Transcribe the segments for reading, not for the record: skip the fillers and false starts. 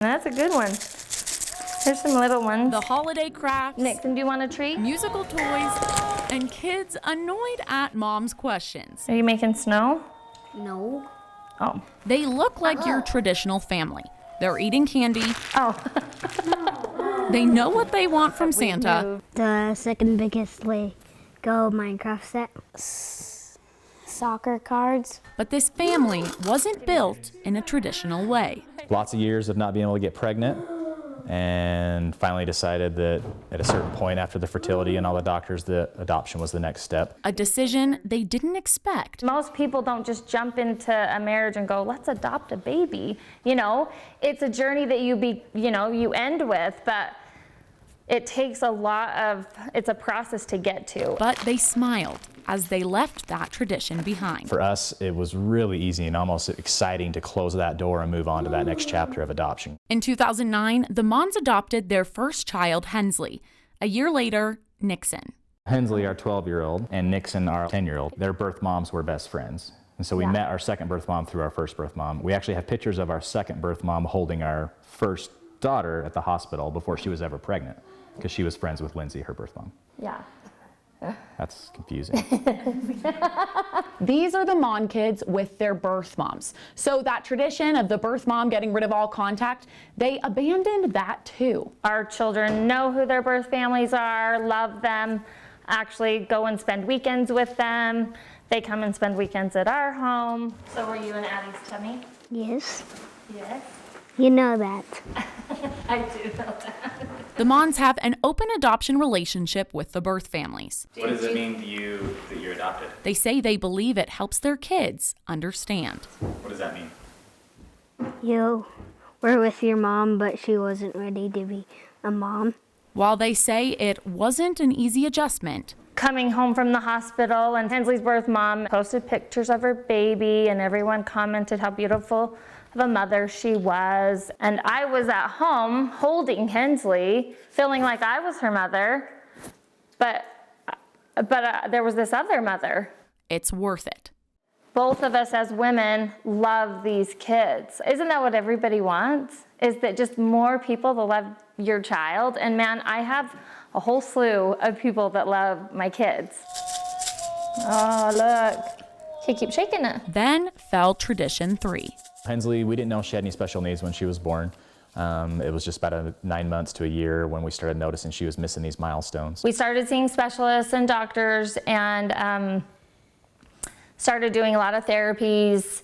That's a good one. Here's some little ones. The holiday crafts, Nixon, do you want a treat? musical toys, and kids annoyed at Mom's questions. Are you making snow? No. Oh. They look like your traditional family. They're eating candy. Oh. They know what they want from Santa. The second biggest Lego Minecraft set. Soccer cards. But this family wasn't built in a traditional way. Lots of years of not being able to get pregnant, and finally decided that at a certain point after the fertility and all the doctors, that adoption was the next step. A decision they didn't expect. Most people don't just jump into a marriage and go, let's adopt a baby. You know, it's a journey that you end with, but it takes it's a process to get to. But they smiled as they left that tradition behind. For us, it was really easy and almost exciting to close that door and move on to that next chapter of adoption. In 2009, the Maughan adopted their first child, Hensley. A year later, Nixon. Hensley, our 12-year-old, and Nixon, our 10-year-old, their birth moms were best friends. And so we met our second birth mom through our first birth mom. We actually have pictures of our second birth mom holding our first daughter at the hospital before she was ever pregnant, because she was friends with Lindsay, her birth mom. Yeah. That's confusing. These are the Maughan kids with their birth moms. So that tradition of the birth mom getting rid of all contact, they abandoned that too. Our children know who their birth families are, love them, actually go and spend weekends with them. They come and spend weekends at our home. So were you in Addie's tummy? Yes. Yes. You know that. I do know that. The Maughans have an open adoption relationship with the birth families. What does it mean to you that you're adopted? They say they believe it helps their kids understand. What does that mean? You were with your mom, but she wasn't ready to be a mom. While they say it wasn't an easy adjustment, Coming home from the hospital, and Hensley's birth mom posted pictures of her baby, and everyone commented how beautiful of a mother she was. And I was at home holding Hensley, feeling like I was her mother, but there was this other mother. it's worth it. Both of us as women love these kids. Isn't that what everybody wants? Is that just more people to love your child? And man, I have a whole slew of people that love my kids. Oh, look. She keeps shaking it. Then fell tradition 3. Hensley, we didn't know she had any special needs when she was born. It was just about 9 months to a year when we started noticing she was missing these milestones. We started seeing specialists and doctors and started doing a lot of therapies.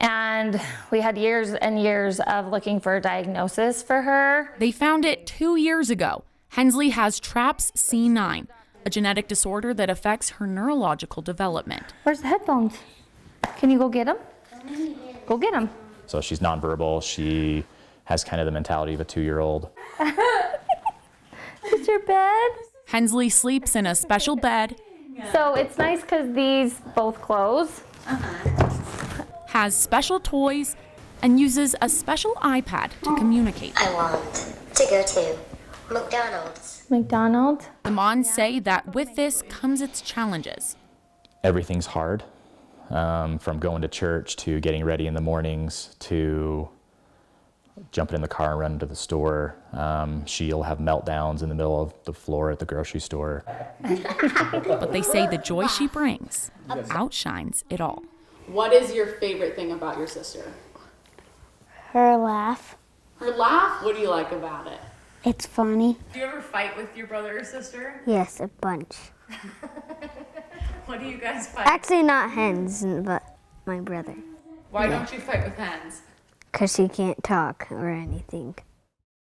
And we had years and years of looking for a diagnosis for her. They found it 2 years ago. Hensley has TRAPS C9, a genetic disorder that affects her neurological development. Where's the headphones? Can you go get them? Go get them. So she's nonverbal. She has kind of the mentality of a 2-year-old. Is your bed? Hensley sleeps in a special bed, So it's nice because these both close. has special toys, and uses a special iPad to communicate. I want to go to McDonald's. McDonald's? The Maughans say that with this comes its challenges. Everything's hard, from going to church to getting ready in the mornings to jumping in the car and running to the store. She'll have meltdowns in the middle of the floor at the grocery store. But they say the joy she brings outshines it all. What is your favorite thing about your sister? Her laugh. Her laugh? What do you like about it? It's funny. Do you ever fight with your brother or sister? Yes, a bunch. What do you guys fight? Actually, not hens, but my brother. Why don't you fight with hens? Because she can't talk or anything.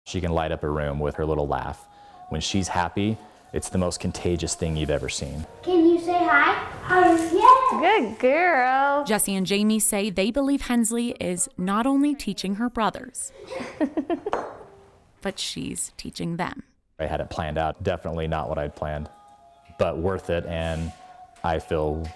She can light up a room with her little laugh. When she's happy, it's the most contagious thing you've ever seen. Can you say hi? Yeah. Good girl. Jesse and Jamie say they believe Hensley is not only teaching her brothers, but she's teaching them. I had it planned out, definitely not what I'd planned, but worth it, and I feel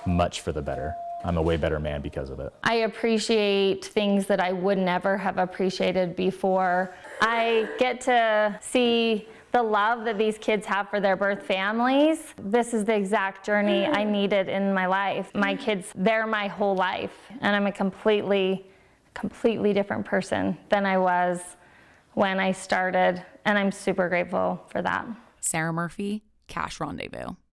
much for the better. I'm a way better man because of it. I appreciate things that I would never have appreciated before. I get to see the love that these kids have for their birth families. This is the exact journey I needed in my life. My kids, they're my whole life, and I'm completely completely different person than I was when I started, and I'm super grateful for that. Sarah Murphy, Cash Rendezvous.